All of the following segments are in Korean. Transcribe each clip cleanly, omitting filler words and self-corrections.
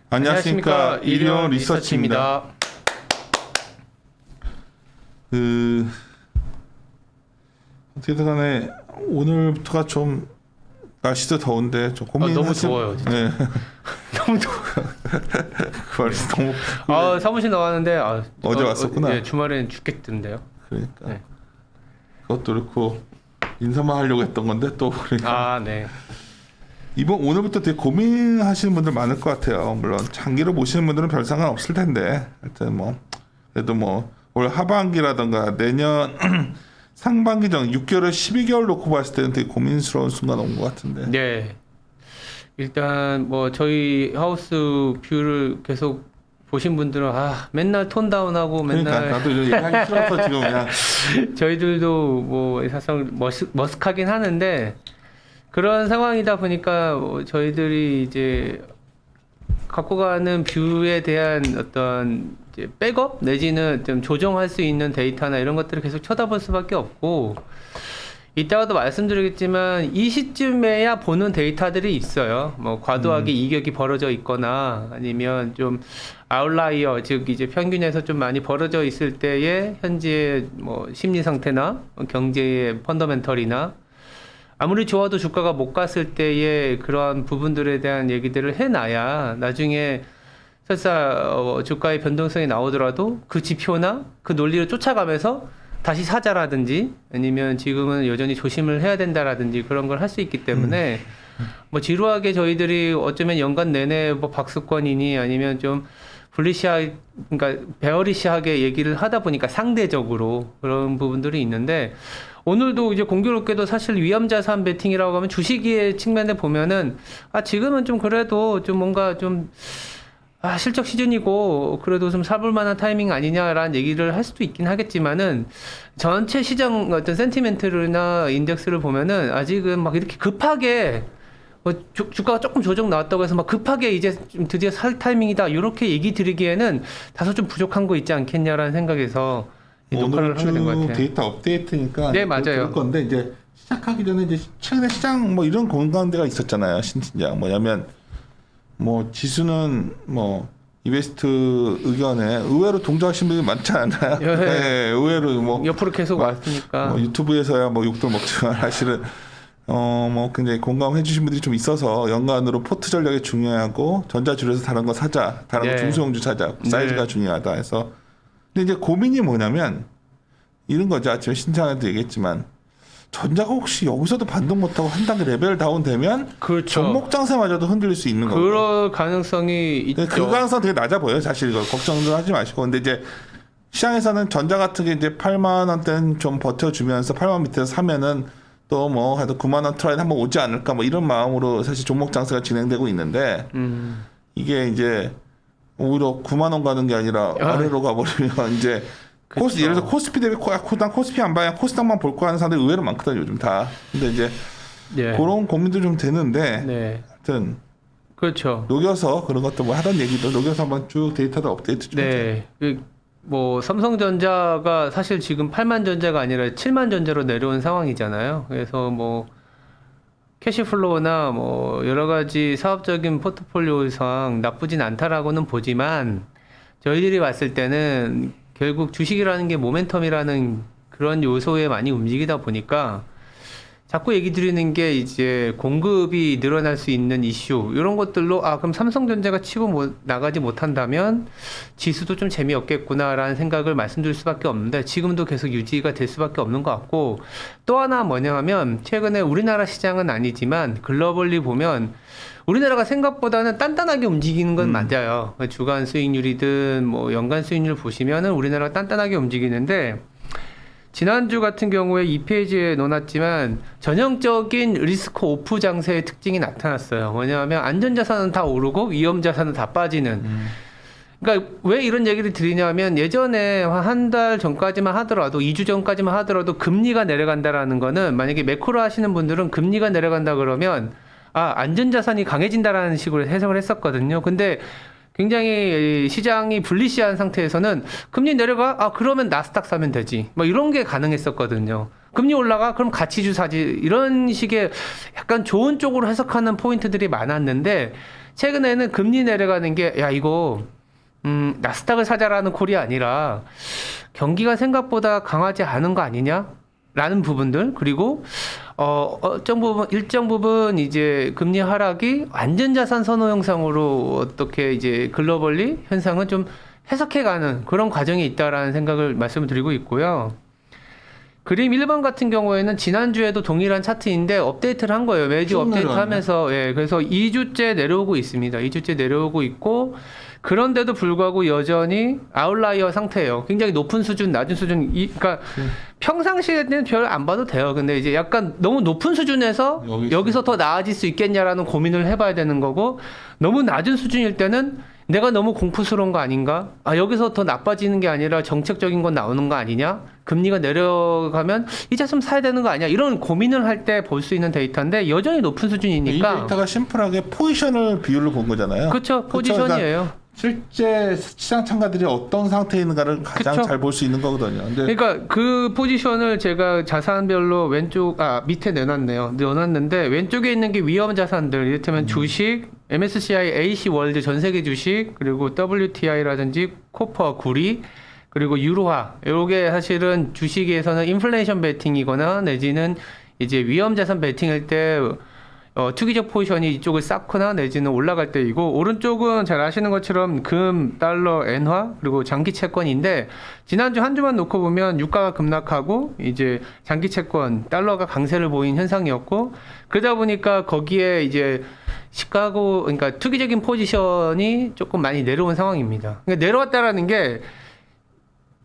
안녕하십니까. 일용 리서치입니다. 어떻게든 간에 오늘부터가 좀 날씨도 더운데 좀 고민하시는 너무 더워요, 진짜. 네. 너무 더워요. 그 말이 너무 사무실 나왔는데 어제 왔었구나. 예, 주말엔 죽겠던데요. 그러니까 네. 그것도 그렇고 인사만 하려고 했던 건데 또 그러니까 네. 오늘부터 되게 고민하시는 분들 많을 것 같아요. 물론 장기로 보시는 분들은 별 상관 없을 텐데 하여튼 그래도 올 하반기라든가 내년 상반기 전 6개월에 12개월 놓고 봤을 때는 되게 고민스러운 순간 온 것 같은데. 네. 일단 저희 하우스 뷰를 계속 보신 분들은 맨날 톤 다운하고 그러니까 맨날 나도 이런 얘기하기 싫어서 지금 그냥 저희들도 사실 머쓱하긴 하는데 그런 상황이다 보니까 저희들이 이제 갖고 가는 뷰에 대한 어떤 이제 백업 내지는 좀 조정할 수 있는 데이터나 이런 것들을 계속 쳐다볼 수밖에 없고, 이따가도 말씀드리겠지만 이 시점에야 보는 데이터들이 있어요. 과도하게 이격이 벌어져 있거나 아니면 좀 아웃라이어, 즉 이제 평균에서 좀 많이 벌어져 있을 때의 현재 심리 상태나 경제의 펀더멘털이나 아무리 좋아도 주가가 못 갔을 때의 그러한 부분들에 대한 얘기들을 해놔야 나중에 설사 주가의 변동성이 나오더라도 그 지표나 그 논리를 쫓아가면서 다시 사자라든지 아니면 지금은 여전히 조심을 해야 된다라든지 그런 걸 할 수 있기 때문에 지루하게 저희들이 어쩌면 연간 내내 박스권이니 아니면 좀 그러니까 베어리시하게 얘기를 하다 보니까 상대적으로 그런 부분들이 있는데, 오늘도 이제 공교롭게도 사실 위험자산 베팅이라고 하면 주식의 측면에 보면은 지금은 좀 그래도 좀 뭔가 좀 실적 시즌이고 그래도 좀 사볼 만한 타이밍 아니냐라는 얘기를 할 수도 있긴 하겠지만은 전체 시장 어떤 센티멘트나 인덱스를 보면은 아직은 이렇게 급하게 주가가 조금 조정 나왔다고 해서 급하게 이제 좀 드디어 살 타이밍이다 이렇게 얘기 드리기에는 다소 좀 부족한 거 있지 않겠냐라는 생각에서 이 녹화를 하게 된 것 같아요. 데이터 업데이트니까 네, 맞아요. 그럴 건데 이제 시작하기 전에 이제 최근에 시장 이런 공감대가 있었잖아요. 신진장 뭐냐면 지수는 이베스트 의견에 의외로 동조하신 분이 많지 않나요? 예. 네, 의외로 옆으로 계속 왔으니까 유튜브에서야 욕도 먹지만 사실은 굉장히 공감해 주신 분들이 좀 있어서 연간으로 포트 전략이 중요하고 전자주에서 다른 거 사자, 다른 거 중소형주 사자, 사이즈가 중요하다 해서. 근데 이제 고민이 뭐냐면 이런 거죠. 아침에 신장한테 얘기했지만 전자가 혹시 여기서도 반등 못하고 한 단계 레벨 다운 되면 그렇죠. 종목 장세마저도 흔들릴 수 있는 거고. 그럴 가능성이 있죠. 그 가능성 되게 낮아 보여요. 사실 이거 걱정도 하지 마시고. 근데 이제 시장에서는 전자 같은 게 이제 8만 원대는 좀 버텨주면서 8만 밑에서 사면은 또 하여튼 9만 원 트라이 한번 오지 않을까 이런 마음으로 사실 종목 장세가 진행되고 있는데 이게 이제 오히려 9만 원 가는 게 아니라 아래로 가버리면 이제 예를 들어 코스피 대비 코스피 안 봐야 코스닥만 볼 거 하는 사람들이 의외로 많거든요 요즘 다. 근데 이제 그런 고민도 좀 되는데 하여튼 그렇죠. 녹여서 그런 것도 하던 얘기도 녹여서 한번 쭉 데이터도 업데이트 좀 해주세요. 삼성전자가 사실 지금 8만 전자가 아니라 7만 전자로 내려온 상황이잖아요. 그래서 캐시플로우나 여러 가지 사업적인 포트폴리오상 나쁘진 않다라고는 보지만 저희들이 봤을 때는 결국 주식이라는 게 모멘텀이라는 그런 요소에 많이 움직이다 보니까 자꾸 얘기 드리는 게 이제 공급이 늘어날 수 있는 이슈 이런 것들로 그럼 삼성전자가 치고 나가지 못한다면 지수도 좀 재미없겠구나라는 생각을 말씀드릴 수밖에 없는데 지금도 계속 유지가 될 수밖에 없는 것 같고, 또 하나 뭐냐면 최근에 우리나라 시장은 아니지만 글로벌리 보면 우리나라가 생각보다는 단단하게 움직이는 건 맞아요. 주간 수익률이든 연간 수익률 보시면은 우리나라가 단단하게 움직이는데, 지난주 같은 경우에 2페이지에 넣어놨지만 전형적인 리스크 오프 장세의 특징이 나타났어요. 뭐냐면 안전자산은 다 오르고 위험자산은 다 빠지는. 그러니까 왜 이런 얘기를 드리냐면 예전에 한 달 전까지만 하더라도 2주 전까지만 하더라도 금리가 내려간다라는 거는, 만약에 매크로 하시는 분들은 금리가 내려간다 그러면 안전자산이 강해진다라는 식으로 해석을 했었거든요. 근데 굉장히 시장이 불리시한 상태에서는 금리 내려가? 그러면 나스닥 사면 되지. 이런 게 가능했었거든요. 금리 올라가? 그럼 가치주 사지. 이런 식의 약간 좋은 쪽으로 해석하는 포인트들이 많았는데 최근에는 금리 내려가는 게 야 이거 나스닥을 사자라는 콜이 아니라 경기가 생각보다 강하지 않은 거 아니냐? 라는 부분들 그리고 일정 부분 이제 금리 하락이 안전자산 선호 형상으로 어떻게 이제 글로벌리 현상은 좀 해석해가는 그런 과정이 있다라는 생각을 말씀을 드리고 있고요. 그림 1번 같은 경우에는 지난주에도 동일한 차트인데 업데이트를 한 거예요. 매주 쭉 업데이트 내려왔네. 하면서 예, 그래서 2주째 내려오고 있습니다. 2주째 내려오고 있고 그런데도 불구하고 여전히 아웃라이어 상태예요. 굉장히 높은 수준, 낮은 수준. 그러니까 평상시에는 별 안 봐도 돼요. 근데 이제 약간 너무 높은 수준에서 여기서 더 나아질 수 있겠냐라는 고민을 해봐야 되는 거고 너무 낮은 수준일 때는 내가 너무 공포스러운 거 아닌가? 아, 여기서 더 나빠지는 게 아니라 정책적인 건 나오는 거 아니냐? 금리가 내려가면 이제 좀 사야 되는 거 아니야? 이런 고민을 할 때 볼 수 있는 데이터인데 여전히 높은 이 수준이니까. 데이터가 심플하게 포지션을 비율로 본 거잖아요. 그렇죠. 포지션이에요. 실제 시장 참가들이 어떤 상태에 있는가를 가장 그쵸. 잘 볼 수 있는 거거든요. 근데 그러니까 그 포지션을 제가 자산별로 밑에 내놨는데 왼쪽에 있는 게 위험 자산들 이를테면 주식, MSCI AC 월드 전 세계 주식 그리고 WTI라든지 코퍼 구리 그리고 유로화 요게 사실은 주식에서는 인플레이션 베팅이거나 내지는 이제 위험 자산 베팅일 때 투기적 포지션이 이쪽을 쌓거나 내지는 올라갈 때이고 오른쪽은 잘 아시는 것처럼 금, 달러, 엔화 그리고 장기 채권인데 지난주 한 주만 놓고 보면 유가가 급락하고 이제 장기 채권 달러가 강세를 보인 현상이었고 그러다 보니까 거기에 이제 그러니까 투기적인 포지션이 조금 많이 내려온 상황입니다. 그러니까 내려왔다라는 게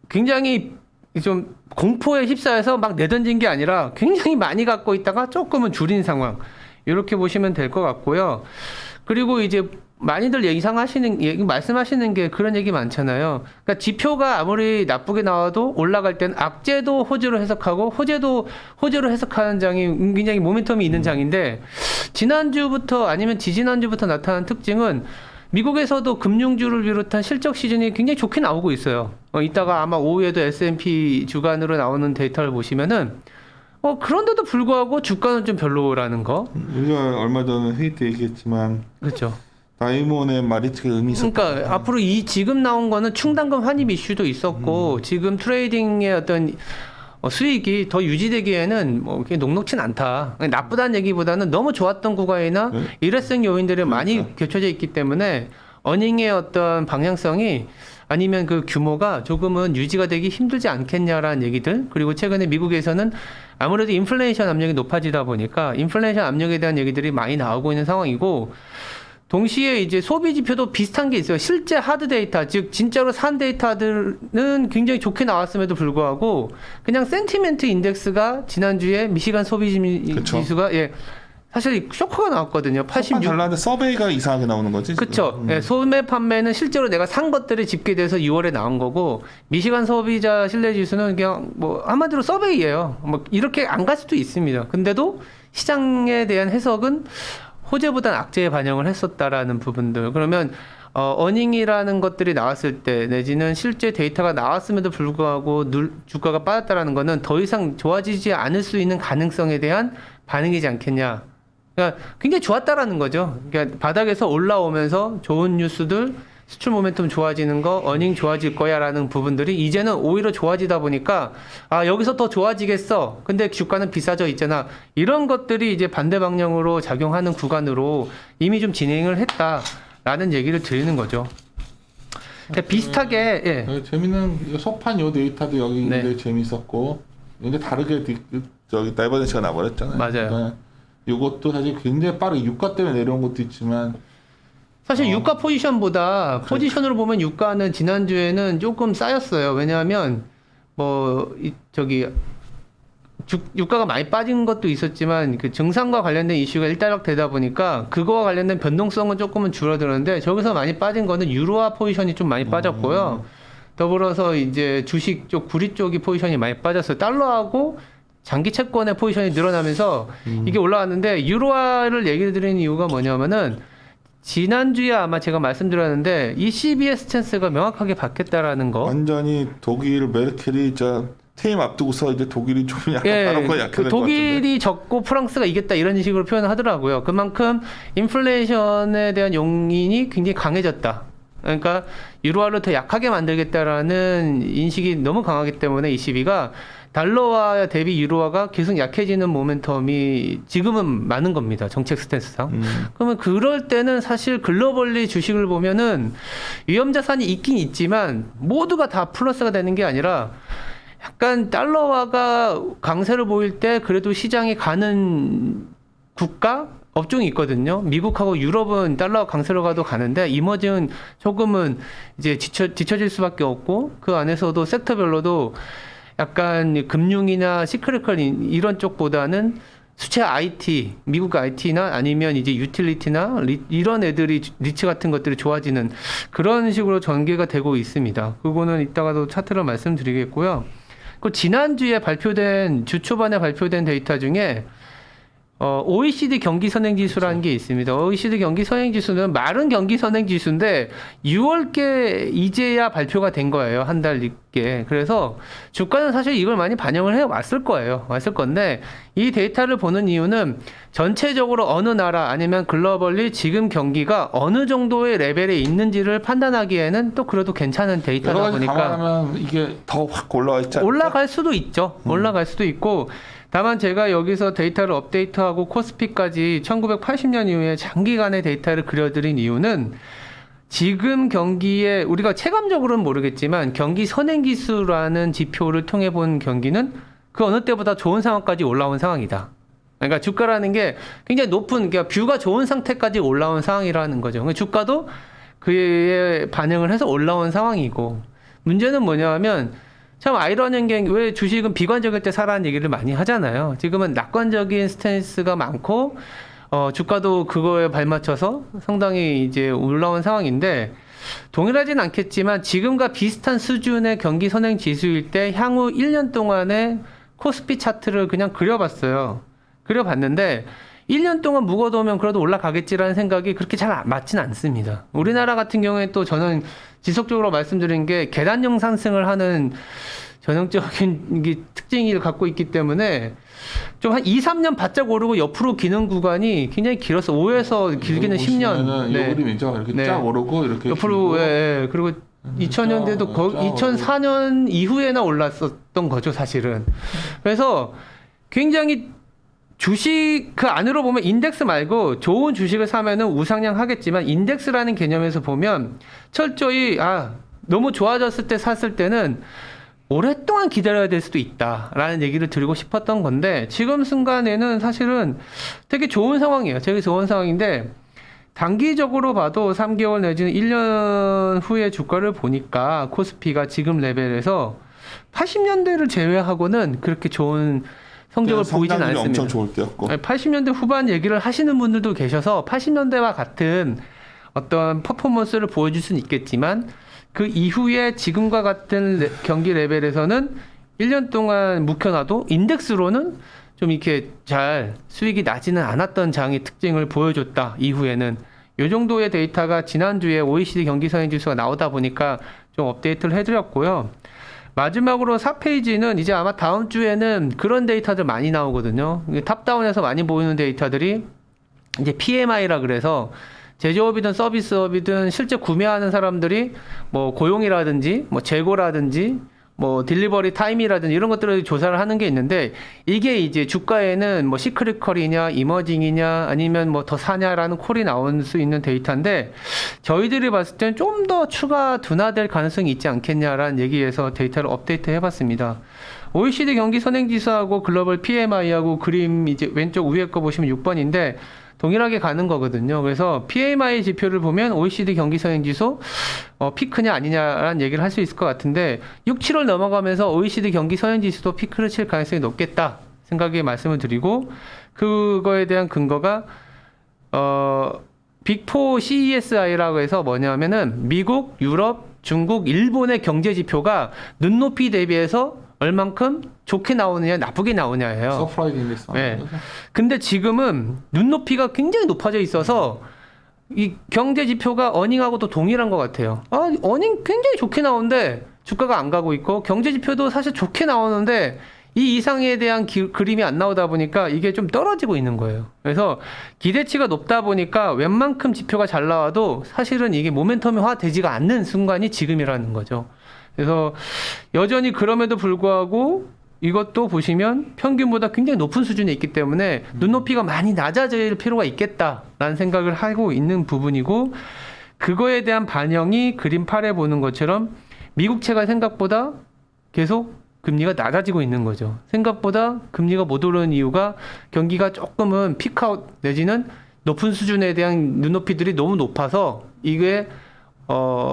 굉장히 좀 공포에 휩싸여서 막 내던진 게 아니라 굉장히 많이 갖고 있다가 조금은 줄인 상황. 이렇게 보시면 될 것 같고요. 그리고 이제 많이들 말씀하시는 게 그런 얘기 많잖아요. 그러니까 지표가 아무리 나쁘게 나와도 올라갈 땐 악재도 호재로 해석하고 호재도 호재로 해석하는 장이 굉장히 모멘텀이 있는 장인데 지난주부터 아니면 지지난주부터 나타난 특징은 미국에서도 금융주를 비롯한 실적 시즌이 굉장히 좋게 나오고 있어요. 이따가 아마 오후에도 S&P 주간으로 나오는 데이터를 보시면은 그런데도 불구하고 주가는 좀 별로라는 거. 우리가 얼마 전에 회의 때 얘기했지만 그렇죠. 다이몬의 말이 의미 있었다. 그러니까 앞으로 지금 나온 거는 충당금 환입 이슈도 있었고 지금 트레이딩의 어떤 수익이 더 유지되기에는 뭐 그렇게 녹록진 않다. 나쁘다는 얘기보다는 너무 좋았던 구간이나 네. 일회성 요인들이 많이 그러니까. 겹쳐져 있기 때문에 어닝의 어떤 방향성이 아니면 그 규모가 조금은 유지가 되기 힘들지 않겠냐라는 얘기들 그리고 최근에 미국에서는 아무래도 인플레이션 압력이 높아지다 보니까 인플레이션 압력에 대한 얘기들이 많이 나오고 있는 상황이고 동시에 이제 소비 지표도 비슷한 게 있어요. 실제 하드 데이터, 즉 진짜로 산 데이터들은 굉장히 좋게 나왔음에도 불구하고 그냥 센티멘트 인덱스가 지난주에 미시간 소비 그쵸. 지수가 사실 쇼크가 나왔거든요. 86. 달라는데 서베이가 이상하게 나오는 거지. 그렇죠. 소매 판매는 실제로 내가 산 것들이 집계돼서 6월에 나온 거고 미시간 소비자 신뢰 지수는 그냥 뭐 한마디로 서베이예요. 뭐 이렇게 안 갈 수도 있습니다. 근데도 시장에 대한 해석은 호재보다는 악재에 반영을 했었다라는 부분들. 그러면 어닝이라는 것들이 나왔을 때 내지는 실제 데이터가 나왔음에도 불구하고 주가가 빠졌다라는 거는 더 이상 좋아지지 않을 수 있는 가능성에 대한 반응이지 않겠냐. 그러니까 굉장히 좋았다라는 거죠. 그러니까 바닥에서 올라오면서 좋은 뉴스들, 수출 모멘텀 좋아지는 거, 어닝 좋아질 거야라는 부분들이 이제는 오히려 좋아지다 보니까 여기서 더 좋아지겠어. 근데 주가는 비싸져 있잖아. 이런 것들이 이제 반대 방향으로 작용하는 구간으로 이미 좀 진행을 했다라는 얘기를 드리는 거죠. 그러니까 비슷하게 재밌는 소판 요 데이터도 여기 있는데 재밌었고 근데 다르게 저기 다이버전시가 나버렸잖아요. 맞아요. 그러니까 이것도 사실 굉장히 빠르게 유가 때문에 내려온 것도 있지만 사실 유가 포지션보다 포지션으로 보면 유가는 지난주에는 조금 쌓였어요. 왜냐하면 유가가 많이 빠진 것도 있었지만 그 증상과 관련된 이슈가 일단락되다 보니까 그거와 관련된 변동성은 조금은 줄어드는데 저기서 많이 빠진 거는 유로화 포지션이 좀 많이 빠졌고요. 더불어서 이제 주식 쪽 구리 쪽이 포지션이 많이 빠졌어요. 달러하고 장기 채권의 포지션이 늘어나면서 이게 올라왔는데 유로화를 얘기를 드리는 이유가 뭐냐면은 지난주에 아마 제가 말씀드렸는데 ECB의 스탠스가 명확하게 바뀌었다라는 거. 완전히 독일 메르켈이 퇴임 앞두고서 이제 독일이 좀 약간 예, 다른 거 약해질 것 같은데. 독일이 졌고 프랑스가 이겼다 이런 식으로 표현을 하더라고요. 그만큼 인플레이션에 대한 용인이 굉장히 강해졌다. 그러니까 유로화를 더 약하게 만들겠다라는 인식이 너무 강하기 때문에 ECB가 달러화 대비 유로화가 계속 약해지는 모멘텀이 지금은 많은 겁니다. 정책 스탠스상. 그러면 그럴 때는 사실 글로벌리 주식을 보면은 위험자산이 있긴 있지만 모두가 다 플러스가 되는 게 아니라 약간 달러화가 강세를 보일 때 그래도 시장이 가는 국가 업종이 있거든요. 미국하고 유럽은 달러 강세로 가도 가는데 이머징은 조금은 이제 뒤처질 수밖에 없고 그 안에서도 섹터별로도 약간 금융이나 시크릿컬 이런 쪽보다는 수채 IT, 미국 IT나 아니면 이제 유틸리티나 이런 애들이 리츠 같은 것들이 좋아지는 그런 식으로 전개가 되고 있습니다. 그거는 이따가도 차트로 말씀드리겠고요. 그 지난주에 발표된 주 초반에 발표된 데이터 중에 OECD 경기 선행 지수라는 게 있습니다. OECD 경기 선행 지수는 말은 경기 선행 지수인데 6월께 이제야 발표가 된 거예요. 한 달 늦게. 그래서 주가는 사실 이걸 많이 반영을 해 왔을 거예요. 왔을 건데 이 데이터를 보는 이유는 전체적으로 어느 나라 아니면 글로벌리 지금 경기가 어느 정도의 레벨에 있는지를 판단하기에는 또 그래도 괜찮은 데이터다 보니까 감안하면 이게 더 확 올라와 있지 않을까? 올라갈 수도 있죠. 올라갈 수도 있고 다만 제가 여기서 데이터를 업데이트하고 코스피까지 1980년 이후에 장기간의 데이터를 그려드린 이유는 지금 경기에 우리가 체감적으로는 모르겠지만 경기 선행지수라는 지표를 통해 본 경기는 그 어느 때보다 좋은 상황까지 올라온 상황이다. 그러니까 주가라는 게 굉장히 높은, 그러니까 뷰가 좋은 상태까지 올라온 상황이라는 거죠. 그러니까 주가도 그에 반영을 해서 올라온 상황이고 문제는 뭐냐면 참 아이러니한 게 왜 주식은 비관적일 때 사라는 얘기를 많이 하잖아요. 지금은 낙관적인 스탠스가 많고 주가도 그거에 발맞춰서 상당히 이제 올라온 상황인데 동일하진 않겠지만 지금과 비슷한 수준의 경기 선행 지수일 때 향후 1년 동안의 코스피 차트를 그냥 그려봤어요. 그려봤는데 1년 동안 묵어두면 그래도 올라가겠지라는 생각이 그렇게 잘 맞진 않습니다. 우리나라 같은 경우에 또 저는 지속적으로 말씀드린 게 계단형 상승을 하는 전형적인 특징을 갖고 있기 때문에 좀 한 2, 3년 바짝 오르고 옆으로 기는 구간이 굉장히 길어서 5에서 길게는 10년. 이 그림이죠. 이렇게 쫙 오르고 이렇게 옆으로 예. 그리고 2000년대도 2004년 이후에나 올랐었던 거죠, 사실은. 그래서 굉장히 주식 그 안으로 보면 인덱스 말고 좋은 주식을 사면은 우상향 하겠지만 인덱스라는 개념에서 보면 철저히 너무 좋아졌을 때 샀을 때는 오랫동안 기다려야 될 수도 있다라는 얘기를 드리고 싶었던 건데 지금 순간에는 사실은 되게 좋은 상황이에요. 되게 좋은 상황인데 단기적으로 봐도 3개월 내지는 1년 후의 주가를 보니까 코스피가 지금 레벨에서 80년대를 제외하고는 그렇게 좋은 성적을 보이진 않습니다. 엄청 좋을 때였고. 80년대 후반 얘기를 하시는 분들도 계셔서 80년대와 같은 어떤 퍼포먼스를 보여줄 수는 있겠지만 그 이후에 지금과 같은 경기 레벨에서는 1년 동안 묵혀놔도 인덱스로는 좀 이렇게 잘 수익이 나지는 않았던 장의 특징을 보여줬다. 이후에는 이 정도의 데이터가 지난주에 OECD 경기 선행지수가 나오다 보니까 좀 업데이트를 해드렸고요. 마지막으로 4페이지는 이제 아마 다음 주에는 그런 데이터들 많이 나오거든요. 탑다운에서 많이 보이는 데이터들이 이제 PMI라 그래서 제조업이든 서비스업이든 실제 구매하는 사람들이 뭐 고용이라든지 뭐 재고라든지 뭐 딜리버리 타임이라든지 이런 것들을 조사를 하는 게 있는데 이게 이제 주가에는 뭐 시크릿 컬이냐 이머징이냐 아니면 뭐 더 사냐라는 콜이 나올 수 있는 데이터인데 저희들이 봤을 땐 좀 더 추가 둔화될 가능성이 있지 않겠냐라는 얘기에서 데이터를 업데이트 해봤습니다. OECD 경기 선행지수하고 글로벌 PMI하고 그림 이제 왼쪽 위에 거 보시면 6번인데 동일하게 가는 거거든요. 그래서 PMI 지표를 보면 OECD 경기 선행지수 피크냐 아니냐라는 얘기를 할 수 있을 것 같은데 6, 7월 넘어가면서 OECD 경기 선행지수도 피크를 칠 가능성이 높겠다 생각에 말씀을 드리고 그거에 대한 근거가 빅4 CESI라고 해서 뭐냐면은 미국, 유럽, 중국, 일본의 경제 지표가 눈높이 대비해서 얼만큼 좋게 나오느냐 나쁘게 나오냐예요. 서프라이즈 인덱스. 네. 근데 지금은 눈높이가 굉장히 높아져 있어서 이 경제 지표가 어닝하고도 동일한 것 같아요. 어닝 굉장히 좋게 나오는데 주가가 안 가고 있고 경제 지표도 사실 좋게 나오는데 이 이상에 대한 그림이 안 나오다 보니까 이게 좀 떨어지고 있는 거예요. 그래서 기대치가 높다 보니까 웬만큼 지표가 잘 나와도 사실은 이게 모멘텀화 되지가 않는 순간이 지금이라는 거죠. 그래서 여전히 그럼에도 불구하고 이것도 보시면 평균보다 굉장히 높은 수준에 있기 때문에 눈높이가 많이 낮아질 필요가 있겠다라는 생각을 하고 있는 부분이고, 그거에 대한 반영이 그림 8에 보는 것처럼 미국채가 생각보다 계속 금리가 낮아지고 있는 거죠. 생각보다 금리가 못 오르는 이유가 경기가 조금은 피크아웃 내지는 높은 수준에 대한 눈높이들이 너무 높아서 이게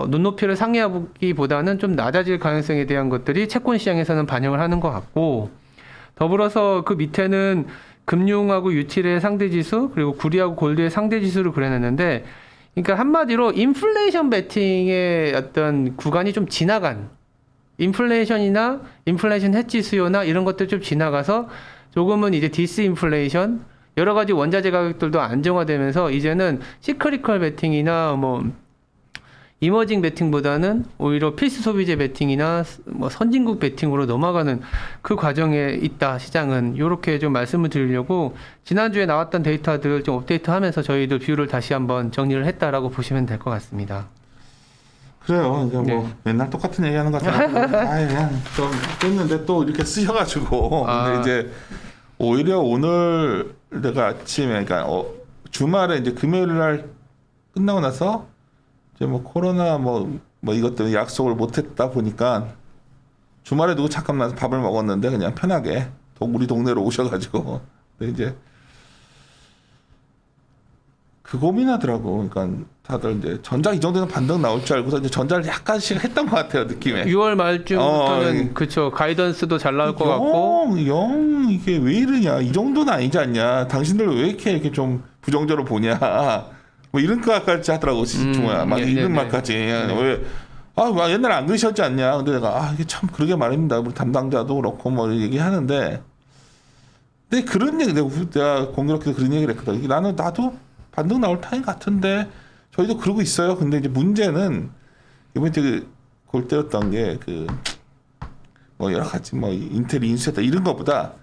눈높이를 상회하기보다는 좀 낮아질 가능성에 대한 것들이 채권 시장에서는 반영을 하는 것 같고, 더불어서 그 밑에는 금융하고 유틸의 상대지수 그리고 구리하고 골드의 상대지수를 그려냈는데, 그러니까 한마디로 인플레이션 베팅의 어떤 구간이 좀 지나간, 인플레이션이나 인플레이션 해지 수요나 이런 것들 좀 지나가서 조금은 이제 디스인플레이션, 여러 가지 원자재 가격들도 안정화되면서 이제는 시크리컬 베팅이나 뭐 이머징 베팅보다는 오히려 필수 소비재 베팅이나 뭐 선진국 베팅으로 넘어가는 그 과정에 있다, 시장은. 이렇게 좀 말씀을 드리려고 지난주에 나왔던 데이터들 좀 업데이트하면서 저희들 뷰를 다시 한번 정리를 했다라고 보시면 될 것 같습니다. 그래요. 이제 뭐 맨날 똑같은 얘기하는 것 같아요. 아예 그냥 좀 됐는데 또 이렇게 쓰셔가지고. 근데 이제 오히려 오늘 내가 아침에, 그러니까 주말에 이제 금요일 날 끝나고 나서 이제 뭐 코로나 뭐 이것 때문에 약속을 못했다 보니까 주말에 누구 잠깐 나서 밥을 먹었는데 그냥 편하게 우리 동네로 오셔가지고. 근데 이제 그 고민하더라고. 그러니까 다들 이제 전작 이 정도는 반등 나올 줄 알고서 이제 전작을 약간씩 했던 것 같아요, 느낌에. 6월 말쯤부터는 그쵸, 가이던스도 잘 나올 것 같고. 이게 왜 이러냐, 이 정도는 아니지 않냐, 당신들 왜 이렇게 좀 부정적으로 보냐, 뭐 이런 것까지 하더라고. 중요야. 막 이런 말까지. 왜 옛날에 안 그러셨지 않냐. 근데 내가 이게 참 그러게 말입니다. 우리 담당자도 그렇고 뭐 얘기하는데, 근데 그런 얘기 내가 공교롭게 그런 얘기를 했거든. 나도 반등 나올 타임 같은데 저희도 그러고 있어요. 근데 이제 문제는 이번에 되게 골 때렸던 게 뭐 여러 가지 뭐 인텔이 인수했다 이런 것보다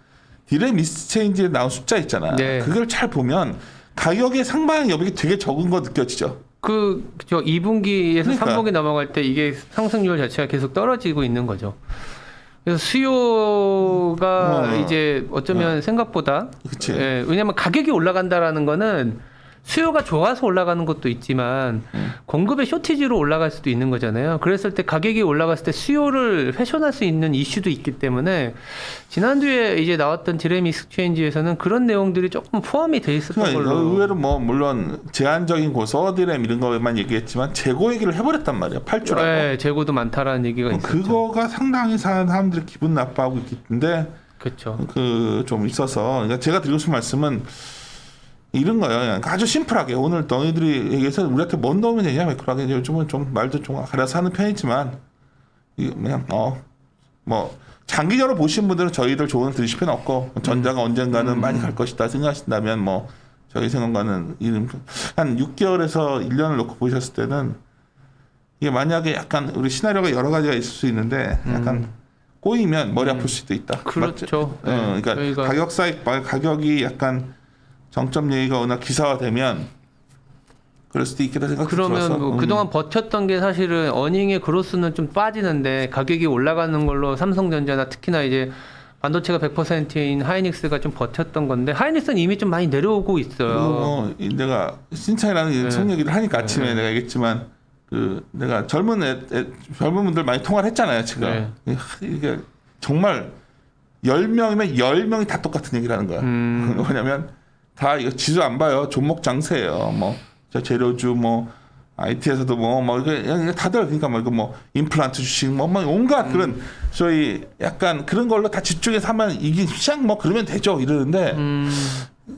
딜의 미스체인지에 나온 숫자 있잖아. 네. 그걸 잘 보면 가격의 상방 여백이 되게 적은 거 느껴지죠. 그저 2분기에서 그러니까. 3분기 넘어갈 때 이게 상승률 자체가 계속 떨어지고 있는 거죠. 그래서 수요가 이제 어쩌면 생각보다, 그치. 왜냐면 가격이 올라간다라는 거는 수요가 좋아서 올라가는 것도 있지만 공급의 쇼티지로 올라갈 수도 있는 거잖아요. 그랬을 때 가격이 올라갔을 때 수요를 훼손할 수 있는 이슈도 있기 때문에 지난주에 이제 나왔던 디램 익스체인지에서는 그런 내용들이 조금 포함이 돼 있었던 그러니까 걸로. 의외로 뭐 물론 제한적인 고서디램 이런 거만 얘기했지만 재고 얘기를 해버렸단 말이야. 팔주라고. 네, 재고도 많다라는 얘기가 있었죠. 그거가 상당히 사람들이 기분 나빠하고 있는데, 그렇죠. 좀 있어서, 그러니까 제가 드리고 싶은 말씀은 이런 거예요. 그냥 아주 심플하게 오늘 너희들이 얘기해서 우리한테 뭔 도움이 되냐, 매크로하게. 요즘은 좀 말도 좀 가려서 하는 편이지만, 그냥 뭐 장기적으로 보신 분들은 저희들 조언을 들으실 필요는 없고, 전자가 언젠가는 많이 갈 것이다 생각하신다면 뭐 저희 생각과는 한 6개월에서 1년을 놓고 보셨을 때는 이게 만약에 약간 우리 시나리오가 여러 가지가 있을 수 있는데 약간 꼬이면 머리 아플 수도 있다. 그렇죠. 그러니까 저희가 가격이 약간 정점 얘기가 오나 기사화되면 그럴 수도 있겠다 생각이 그러면 들어서. 뭐 그동안 버텼던 게 사실은 어닝의 그로스는 좀 빠지는데 가격이 올라가는 걸로 삼성전자나 특히나 이제 반도체가 100%인 하이닉스가 좀 버텼던 건데, 하이닉스는 이미 좀 많이 내려오고 있어요. 내가 신차이라는 성 얘기를 하니까 아침에 내가 얘기했지만 내가 젊은 분들 많이 통화를 했잖아요, 지금. 이게 정말 10명이면 10명이 다 똑같은 얘기를 하는 거야. 뭐냐면 다 이거 지수 안 봐요. 종목 장세예요. 뭐 저 재료주 뭐 IT에서도 뭐 이게 다들 그러니까 뭐 임플란트 주식 뭐 온갖 그런 저희 약간 그런 걸로 다 집중해서 하면 이게 시장 뭐 그러면 되죠 이러는데,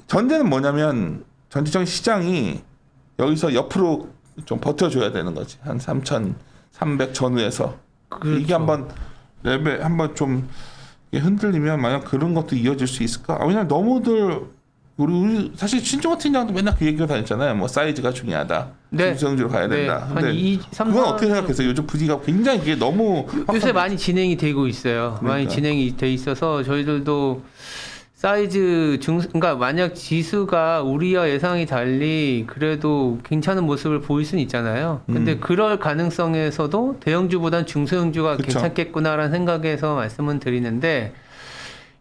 전제는 뭐냐면 전체적인 시장이 여기서 옆으로 좀 버텨줘야 되는 거지. 한 3,300 전후에서. 그렇죠. 이게 한번 좀 흔들리면 만약 그런 것도 이어질 수 있을까? 왜냐면 너무들 우리 사실 신종호 팀장도 맨날 그 얘기가 다녔잖아요. 뭐 사이즈가 중요하다. 네. 중성주로 가야 된다. 한 근데 3, 그건 어떻게 생각했어요? 요즘 분위기가 굉장히 그게 너무 요새 많이 진행이 되고 있어요. 많이 그러니까. 진행이 돼 있어서 저희들도 사이즈 그러니까 만약 지수가 우리와 예상이 달리 그래도 괜찮은 모습을 보일 수는 있잖아요. 근데 그럴 가능성에서도 대형주보단 중소형주가 그쵸. 괜찮겠구나라는 생각에서 말씀을 드리는데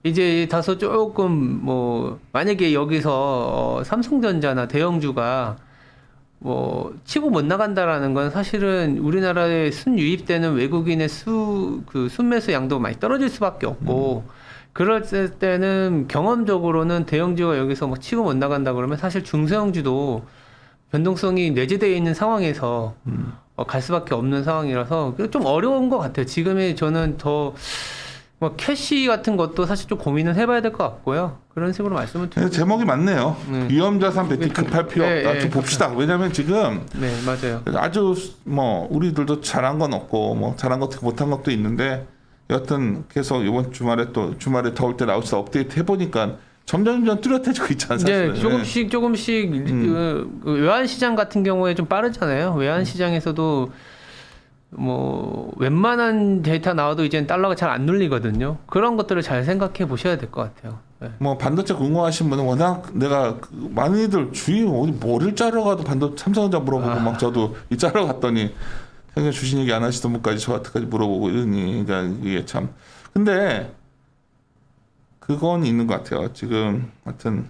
이제 다소 조금 뭐 만약에 여기서 삼성전자나 대형주가 뭐 치고 못 나간다라는 건 사실은 우리나라에 순유입되는 외국인의 순매수 양도 많이 떨어질 수밖에 없고 그럴 때는 경험적으로는 대형주가 여기서 뭐 치고 못 나간다 그러면 사실 중소형주도 변동성이 내재되어 있는 상황에서 갈 수밖에 없는 상황이라서 좀 어려운 것 같아요. 지금의 저는 더 뭐 캐시 같은 것도 사실 좀 고민을 해봐야 될 것 같고요. 그런 식으로 말씀을 드리고 제목이 맞네요. 위험자산 배팅 급할 필요 네, 없다. 네, 좀 봅시다. 왜냐하면 지금 네 맞아요. 아주 뭐 우리들도 잘한 건 없고 뭐 잘한 것도 못한 것도 있는데 여튼 계속 이번 주말에 더울 때 나오셔서 업데이트 해보니까 점점 뚜렷해지고 있잖아요. 사실은. 네, 조금씩 그 외환 시장 같은 경우에 좀 빠르잖아요. 외환 시장에서도 뭐 웬만한 데이터 나와도 이제는 달러가 잘 안 눌리거든요. 그런 것들을 잘 생각해 보셔야 될 것 같아요. 네. 뭐 반도체 궁금하신 분은 워낙 내가 많이들 주위 어디 뭐를 자러 가도 삼성전자 물어보고 막 저도 이 자러 갔더니 생전 주신 얘기 안 하시던 분까지 저한테까지 물어보고 이러니 그러니까 이게 참 근데 그건 있는 것 같아요. 지금 하여튼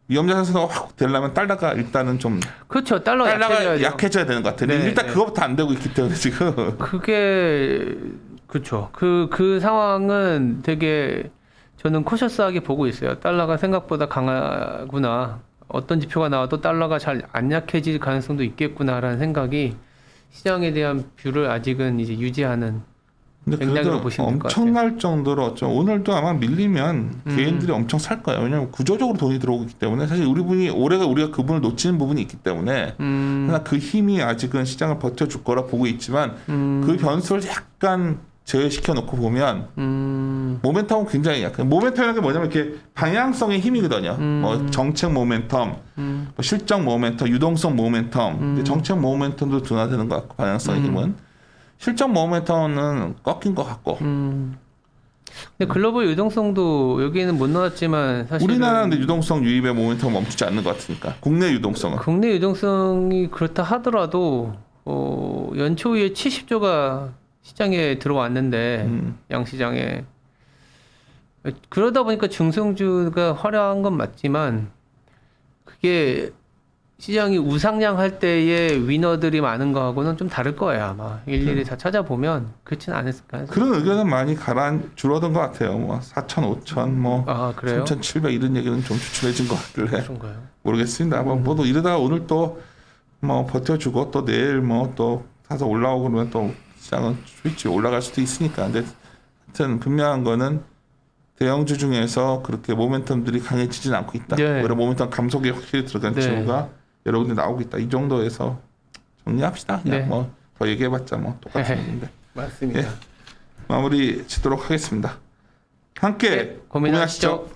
위험자 상승가 확 되려면 달러가 일단은 좀 그렇죠. 달러가 약해져야 되는 것 같아요. 근데 네, 일단 네. 그거부터 안 되고 있기 때문에 지금 그게 그렇죠. 그 상황은 되게 저는 코셔스하게 보고 있어요. 달러가 생각보다 강하구나. 어떤 지표가 나와도 달러가 잘 안 약해질 가능성도 있겠구나라는 생각이 시장에 대한 뷰를 아직은 이제 유지하는 근데 맥락으로 그래도 보시면 될 것 같아요. 엄청날 정도로 어쩜 오늘도 아마 밀리면 개인들이 엄청 살 거예요. 왜냐하면 구조적으로 돈이 들어오고 있기 때문에 사실 우리가 그분을 놓치는 부분이 있기 때문에 그러나 그 힘이 아직은 시장을 버텨줄 거라 보고 있지만 그 변수를 약간 제외시켜 놓고 보면 모멘텀은 굉장히 약해요. 모멘텀이라는 게 뭐냐면 이렇게 방향성의 힘이거든요. 뭐 정책 모멘텀, 뭐 실적 모멘텀, 유동성 모멘텀, 근데 정책 모멘텀도 둔화되는 것 같고 방향성의 힘은 실적 모멘텀은 꺾인 것 같고 근데 글로벌 유동성도 여기는 못 나왔지만 사실 우리나라는 유동성 유입의 모멘텀 멈추지 않는 것 같으니까 국내 유동성은 국내 유동성이 그렇다 하더라도 연초에 70조가 시장에 들어왔는데 양시장에 그러다 보니까 중성주가 화려한 건 맞지만 그게 시장이 우상향 할 때의 위너들이 많은 거하고는 좀 다를 거예요 아마 일일이 다 찾아보면 그렇지는 않았을까 해서. 그런 의견은 많이 줄어든 것 같아요. 뭐 4천, 5천, 뭐 아 그래요? 3,700 이런 얘기는 좀 추출해진 것 같길래 그런가요? 모르겠습니다. 뭐또 이러다가 오늘 또 뭐 버텨주고 또 내일 뭐 또 사서 올라오고 그러면 또 시장은 스위치 올라갈 수도 있으니까. 근데 하여튼 분명한 거는 대형주 중에서 그렇게 모멘텀들이 강해지진 않고 있다. 네. 오히려 모멘텀 감속에 확실히 들어간 네. 징후가 여러 군데 나오고 있다. 이 정도에서 정리합시다. 그냥 네. 뭐 더 얘기해봤자 뭐 똑같은 건데 맞습니다. 마무리 짓도록 하겠습니다. 함께 네, 고민하시죠.